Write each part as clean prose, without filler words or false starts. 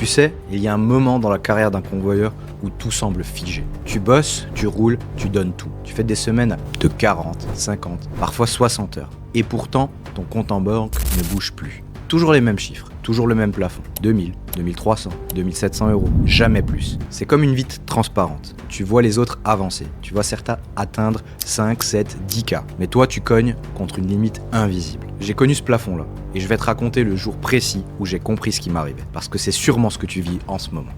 Tu sais, il y a un moment dans la carrière d'un convoyeur où tout semble figé. Tu bosses, tu roules, tu donnes tout. Tu fais des semaines de 40, 50, parfois 60 heures. Et pourtant, ton compte en banque ne bouge plus. Toujours les mêmes chiffres, toujours le même plafond. 2000, 2300, 2700 euros, jamais plus. C'est comme une vitre transparente. Tu vois les autres avancer. Tu vois certains atteindre 5, 7, 10K. Mais toi, tu cognes contre une limite invisible. J'ai connu ce plafond-là. Et je vais te raconter le jour précis où j'ai compris ce qui m'arrivait. Parce que c'est sûrement ce que tu vis en ce moment.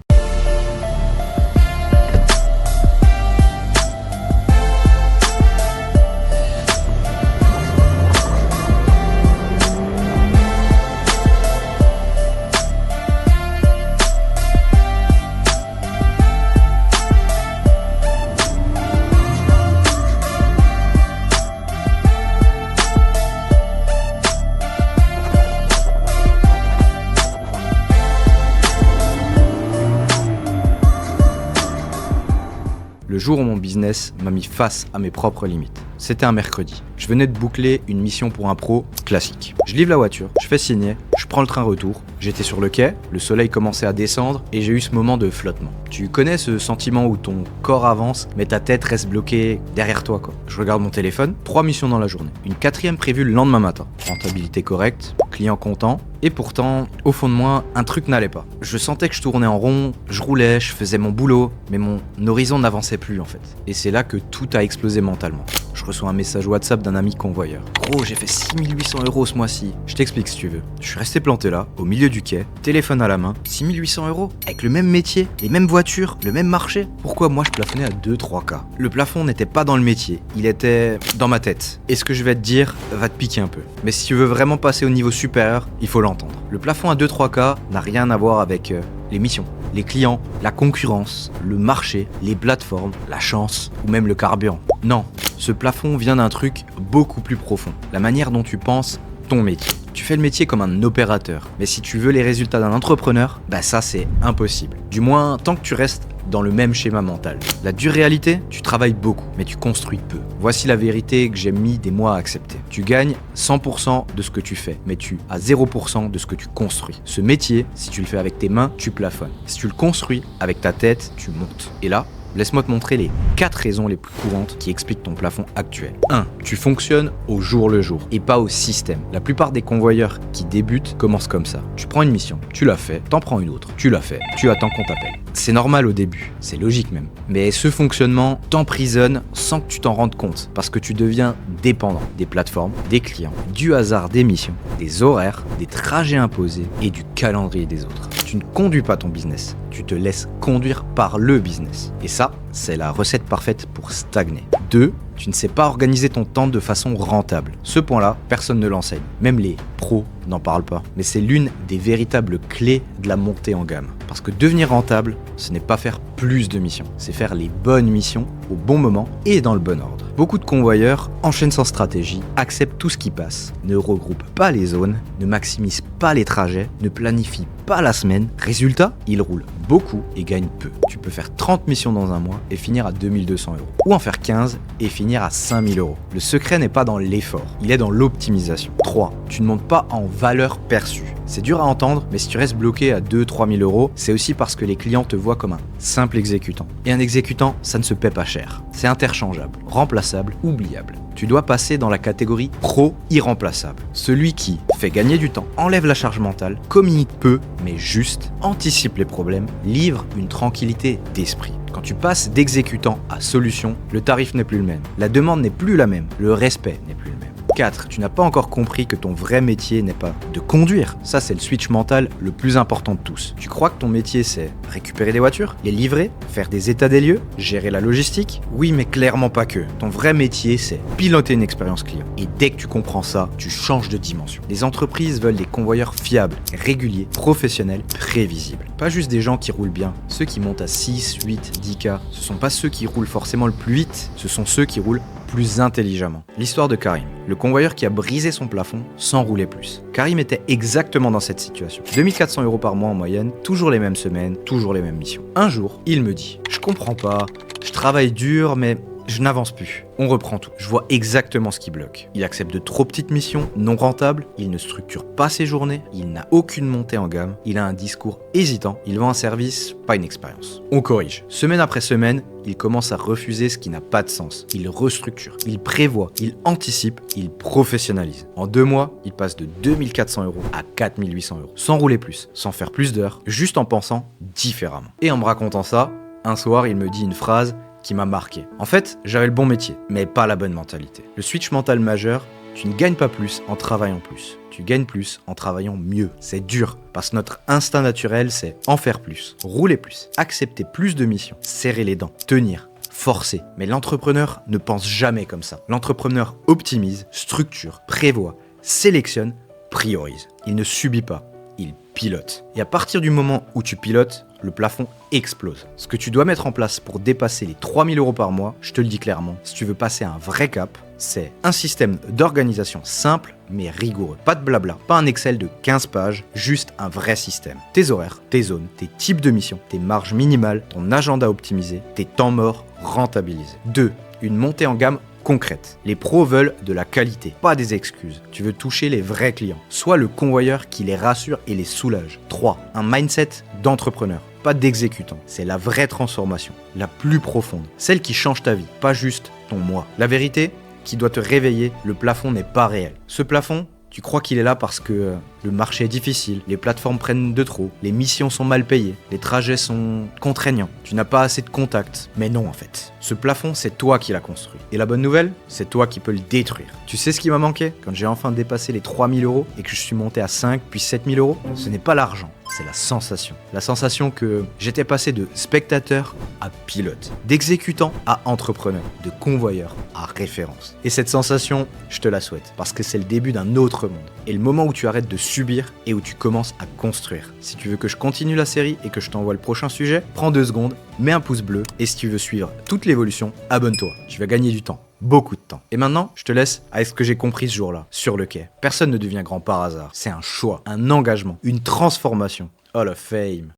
Le jour où mon business m'a mis face à mes propres limites. C'était un mercredi. Je venais de boucler une mission pour un pro classique. Je livre la voiture, je fais signer, je prends le train retour. J'étais sur le quai, le soleil commençait à descendre et j'ai eu ce moment de flottement. Tu connais ce sentiment où ton corps avance mais ta tête reste bloquée derrière toi quoi. Je regarde mon téléphone, 3 missions dans la journée. Une 4e prévue le lendemain matin. Rentabilité correcte, client content. Et pourtant, au fond de moi, un truc n'allait pas. Je sentais que je tournais en rond, je roulais, je faisais mon boulot, mais mon horizon n'avançait plus en fait. Et c'est là que tout a explosé mentalement. Je reçois un message WhatsApp d'un ami convoyeur. Gros, j'ai fait 6800 € ce mois-ci. Je t'explique si tu veux. Je suis resté planté là, au milieu du quai, téléphone à la main. 6800 €, avec le même métier, les mêmes voitures, le même marché. Pourquoi moi je plafonnais à 2-3K? Le plafond n'était pas dans le métier, il était dans ma tête. Et ce que je vais te dire va te piquer un peu. Mais si tu veux vraiment passer au niveau supérieur, il faut l'entendre. Le plafond à 2-3K n'a rien à voir avec les missions, les clients, la concurrence, le marché, les plateformes, la chance ou même le carburant. Non, ce plafond vient d'un truc beaucoup plus profond. La manière dont tu penses ton métier. Tu fais le métier comme un opérateur, mais si tu veux les résultats d'un entrepreneur, bah ça c'est impossible. Du moins, tant que tu restes dans le même schéma mental. La dure réalité, tu travailles beaucoup, mais tu construis peu. Voici la vérité que j'ai mis des mois à accepter. Tu gagnes 100% de ce que tu fais, mais tu as 0% de ce que tu construis. Ce métier, si tu le fais avec tes mains, tu plafonnes. Si tu le construis avec ta tête, tu montes. Et là, laisse-moi te montrer les 4 raisons les plus courantes qui expliquent ton plafond actuel. 1. Tu fonctionnes au jour le jour et pas au système. La plupart des convoyeurs qui débutent commencent comme ça. Tu prends une mission, tu l'as fait, t'en prends une autre, tu l'as fait, tu attends qu'on t'appelle. C'est normal au début, c'est logique même. Mais ce fonctionnement t'emprisonne sans que tu t'en rendes compte parce que tu deviens dépendant des plateformes, des clients, du hasard des missions, des horaires, des trajets imposés et du calendrier des autres. Tu ne conduis pas ton business, tu te laisses conduire par le business. Et ça, c'est la recette parfaite pour stagner. 2. Tu ne sais pas organiser ton temps de façon rentable. Ce point-là, personne ne l'enseigne. Même les pros n'en parlent pas. Mais c'est l'une des véritables clés de la montée en gamme. Parce que devenir rentable, ce n'est pas faire plus de missions. C'est faire les bonnes missions au bon moment et dans le bon ordre. Beaucoup de convoyeurs enchaînent sans stratégie, acceptent tout ce qui passe, ne regroupent pas les zones, ne maximisent pas les trajets, ne planifient pas la semaine. Résultat, ils roulent beaucoup et gagnent peu. Tu peux faire 30 missions dans un mois et finir à 2200 €. Ou en faire 15 et finir à 5000 €. Le secret n'est pas dans l'effort, il est dans l'optimisation. 3. Tu ne montes pas en valeur perçue. C'est dur à entendre, mais si tu restes bloqué à 2-3 000 €, c'est aussi parce que les clients te voient comme un simple exécutant. Et un exécutant, ça ne se paie pas cher. C'est interchangeable, remplaçable, oubliable. Tu dois passer dans la catégorie pro irremplaçable. Celui qui fait gagner du temps, enlève la charge mentale, communique peu, mais juste, anticipe les problèmes, livre une tranquillité d'esprit. Quand tu passes d'exécutant à solution, le tarif n'est plus le même, la demande n'est plus la même, le respect n'est plus le même. 4. Tu n'as pas encore compris que ton vrai métier n'est pas de conduire. Ça, c'est le switch mental le plus important de tous. Tu crois que ton métier, c'est récupérer des voitures, les livrer, faire des états des lieux, gérer la logistique? Oui, mais clairement pas que. Ton vrai métier, c'est piloter une expérience client. Et dès que tu comprends ça, tu changes de dimension. Les entreprises veulent des convoyeurs fiables, réguliers, professionnels, prévisibles. Pas juste des gens qui roulent bien. Ceux qui montent à 6, 8, 10K, ce sont pas ceux qui roulent forcément le plus vite, ce sont ceux qui roulent plus intelligemment. L'histoire de Karim, le convoyeur qui a brisé son plafond sans rouler plus. Karim était exactement dans cette situation. 2400 € par mois en moyenne, toujours les mêmes semaines, toujours les mêmes missions. Un jour, il me dit « Je comprends pas, je travaille dur, mais je n'avance plus. On reprend tout. Je vois exactement ce qui bloque. Il accepte de trop petites missions, non rentables, il ne structure pas ses journées, il n'a aucune montée en gamme, il a un discours hésitant, il vend un service, pas une expérience. On corrige. Semaine après semaine, il commence à refuser ce qui n'a pas de sens. Il restructure, il prévoit, il anticipe, il professionnalise. En 2 mois, il passe de 2400 € à 4800 €. Sans rouler plus, sans faire plus d'heures, juste en pensant différemment. Et en me racontant ça, un soir, il me dit une phrase qui m'a marqué. En fait, j'avais le bon métier, mais pas la bonne mentalité. Le switch mental majeur, tu ne gagnes pas plus en travaillant plus. Tu gagnes plus en travaillant mieux. C'est dur, parce que notre instinct naturel, c'est en faire plus, rouler plus, accepter plus de missions, serrer les dents, tenir, forcer. Mais l'entrepreneur ne pense jamais comme ça. L'entrepreneur optimise, structure, prévoit, sélectionne, priorise. Il ne subit pas, il pilote. Et à partir du moment où tu pilotes, le plafond explose. Ce que tu dois mettre en place pour dépasser les 3000 € par mois, je te le dis clairement, si tu veux passer un vrai cap, c'est un système d'organisation simple mais rigoureux. Pas de blabla, pas un Excel de 15 pages, juste un vrai système. Tes horaires, tes zones, tes types de missions, tes marges minimales, ton agenda optimisé, tes temps morts rentabilisés. 2. Une montée en gamme concrète. Les pros veulent de la qualité, pas des excuses. Tu veux toucher les vrais clients. Sois le convoyeur qui les rassure et les soulage. 3. Un mindset d'entrepreneur, pas d'exécutant. C'est la vraie transformation, la plus profonde. Celle qui change ta vie, pas juste ton moi. La vérité qui doit te réveiller, le plafond n'est pas réel. Ce plafond, tu crois qu'il est là parce que le marché est difficile, les plateformes prennent de trop, les missions sont mal payées, les trajets sont contraignants, tu n'as pas assez de contacts. Mais non en fait. Ce plafond, c'est toi qui l'as construit. Et la bonne nouvelle, c'est toi qui peux le détruire. Tu sais ce qui m'a manqué quand j'ai enfin dépassé les 3000 € et que je suis monté à 5 puis 7000 €? Ce n'est pas l'argent, c'est la sensation. La sensation que j'étais passé de spectateur à pilote, d'exécutant à entrepreneur, de convoyeur à référence. Et cette sensation, je te la souhaite, parce que c'est le début d'un autre monde. Et le moment où tu arrêtes de subir et où tu commences à construire. Si tu veux que je continue la série et que je t'envoie le prochain sujet, prends 2 secondes, mets un pouce bleu, et si tu veux suivre toute l'évolution, abonne-toi. Tu vas gagner du temps. Beaucoup de temps. Et maintenant, je te laisse avec ce que j'ai compris ce jour-là, sur le quai. Personne ne devient grand par hasard. C'est un choix, un engagement, une transformation. Oh le fame.